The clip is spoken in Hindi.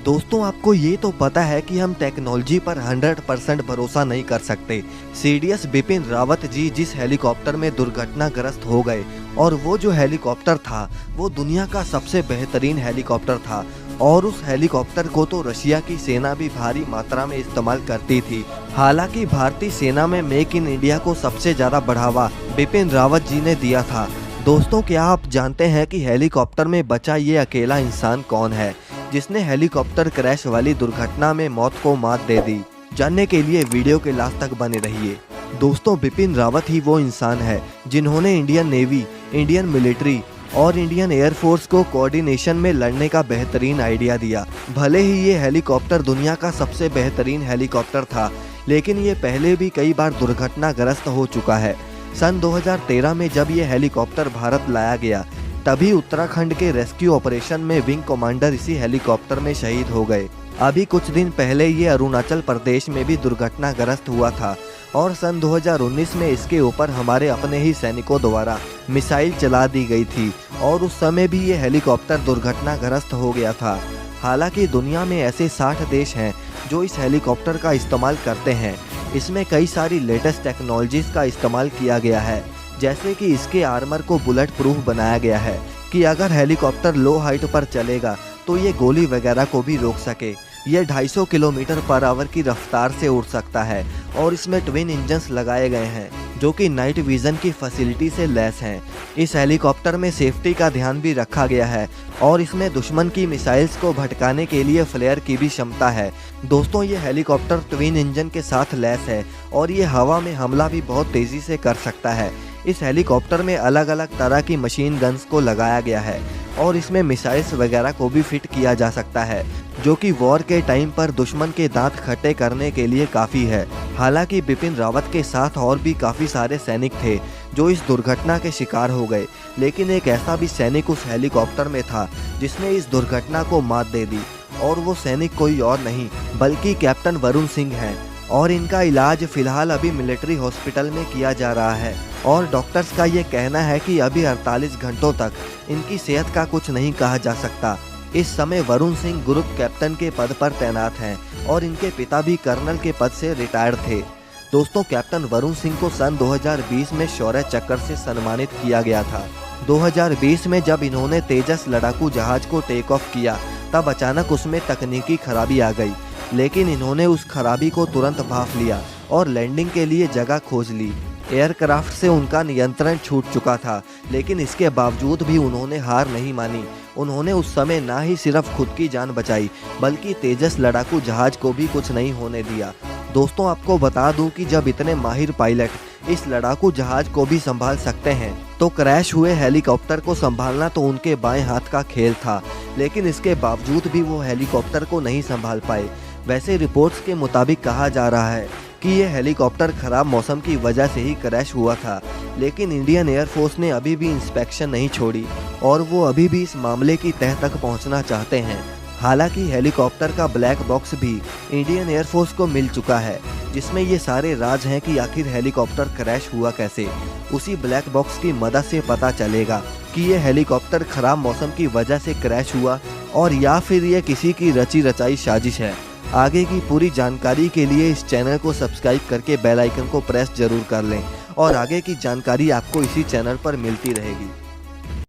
दोस्तों आपको ये तो पता है कि हम टेक्नोलॉजी पर 100% भरोसा नहीं कर सकते। सीडीएस बिपिन रावत जी जिस हेलीकॉप्टर में दुर्घटनाग्रस्त हो गए और वो जो हेलीकॉप्टर था वो दुनिया का सबसे बेहतरीन हेलीकॉप्टर था और उस हेलीकॉप्टर को तो रशिया की सेना भी भारी मात्रा में इस्तेमाल करती थी। हालांकि भारतीय सेना में मेक इन इंडिया को सबसे ज्यादा बढ़ावा बिपिन रावत जी ने दिया था। दोस्तों क्या आप जानते हैं कि हेलीकॉप्टर में बचा ये अकेला इंसान कौन है जिसने हेलीकॉप्टर क्रैश वाली दुर्घटना में मौत को मात दे दी? जानने के लिए वीडियो के लास्ट तक बने रहिए। दोस्तों बिपिन रावत ही वो इंसान है जिन्होंने इंडियन नेवी, इंडियन मिलिट्री और इंडियन एयरफोर्स को कोऑर्डिनेशन में लड़ने का बेहतरीन आइडिया दिया। भले ही ये हेलीकॉप्टर दुनिया का सबसे बेहतरीन हेलीकॉप्टर था, लेकिन ये पहले भी कई बार दुर्घटनाग्रस्त हो चुका है। सन 2013 में जब ये हेलीकॉप्टर भारत लाया गया तभी उत्तराखंड के रेस्क्यू ऑपरेशन में विंग कमांडर इसी हेलीकॉप्टर में शहीद हो गए। अभी कुछ दिन पहले ये अरुणाचल प्रदेश में भी दुर्घटनाग्रस्त हुआ था और सन 2019 में इसके ऊपर हमारे अपने ही सैनिकों द्वारा मिसाइल चला दी गई थी और उस समय भी ये हेलीकॉप्टर दुर्घटनाग्रस्त हो गया था। हालांकि दुनिया में ऐसे 60 देश हैं जो इस हेलीकॉप्टर का इस्तेमाल करते हैं। इसमें कई सारी लेटेस्ट टेक्नोलॉजीज का इस्तेमाल किया गया है, जैसे कि इसके आर्मर को बुलेट प्रूफ बनाया गया है कि अगर हेलीकॉप्टर लो हाइट पर चलेगा तो ये गोली वगैरह को भी रोक सके। ये 250 किलोमीटर पर आवर की रफ्तार से उड़ सकता है और इसमें ट्विन इंजन्स लगाए गए हैं जो कि नाइट विजन की फैसिलिटी से लैस हैं। इस हेलीकॉप्टर में सेफ्टी का ध्यान भी रखा गया है और इसमें दुश्मन की मिसाइल्स को भटकाने के लिए फ्लेयर की भी क्षमता है। दोस्तों ये हेलीकॉप्टर ट्विन इंजन के साथ लैस है और ये हवा में हमला भी बहुत तेज़ी से कर सकता है। इस हेलीकॉप्टर में अलग अलग तरह की मशीन गन्स को लगाया गया है और इसमें मिसाइल्स वगैरह को भी फिट किया जा सकता है जो कि वॉर के टाइम पर दुश्मन के दांत खट्टे करने के लिए काफ़ी है। हालांकि बिपिन रावत के साथ और भी काफ़ी सारे सैनिक थे जो इस दुर्घटना के शिकार हो गए, लेकिन एक ऐसा भी सैनिक उस हेलीकॉप्टर में था जिसने इस दुर्घटना को मात दे दी और वो सैनिक कोई और नहीं बल्कि कैप्टन वरुण सिंह हैं और इनका इलाज फिलहाल अभी मिलिट्री हॉस्पिटल में किया जा रहा है और डॉक्टर्स का ये कहना है कि अभी 48 घंटों तक इनकी सेहत का कुछ नहीं कहा जा सकता। इस समय वरुण सिंह ग्रुप कैप्टन के पद पर तैनात हैं और इनके पिता भी कर्नल के पद से रिटायर्ड थे। दोस्तों कैप्टन वरुण सिंह को सन 2020 में शौर्य चक्र से सम्मानित किया गया था। 2020 में जब इन्होंने तेजस लड़ाकू जहाज को टेक ऑफ किया तब अचानक उसमें तकनीकी खराबी आ गई, लेकिन इन्होंने उस खराबी को तुरंत भांप लिया और लैंडिंग के लिए जगह खोज ली। एयरक्राफ्ट से उनका नियंत्रण छूट चुका था, लेकिन इसके बावजूद भी उन्होंने हार नहीं मानी। उन्होंने उस समय ना ही सिर्फ खुद की जान बचाई बल्कि तेजस लड़ाकू जहाज को भी कुछ नहीं होने दिया। दोस्तों आपको बता दूं कि जब इतने माहिर पायलट इस लड़ाकू जहाज को भी संभाल सकते हैं तो क्रैश हुए हेलीकॉप्टर को संभालना तो उनके बाएं हाथ का खेल था, लेकिन इसके बावजूद भी वो हेलीकॉप्टर को नहीं संभाल पाए। वैसे रिपोर्ट्स के मुताबिक कहा जा रहा है कि यह हेलीकॉप्टर खराब मौसम की वजह से ही क्रैश हुआ था, लेकिन इंडियन एयरफोर्स ने अभी भी इंस्पेक्शन नहीं छोड़ी और वो अभी भी इस मामले की तह तक पहुंचना चाहते हैं। हालांकि हेलीकॉप्टर का ब्लैक बॉक्स भी इंडियन एयरफोर्स को मिल चुका है जिसमें ये सारे राज हैं कि आखिर हेलीकॉप्टर क्रैश हुआ कैसे। उसी ब्लैक बॉक्स की मदद से पता चलेगा कि ये हेलीकॉप्टर खराब मौसम की वजह से क्रैश हुआ और या फिर ये किसी की रची रचाई साजिश है। आगे की पूरी जानकारी के लिए इस चैनल को सब्सक्राइब करके बेल आइकन को प्रेस जरूर कर लें और आगे की जानकारी आपको इसी चैनल पर मिलती रहेगी।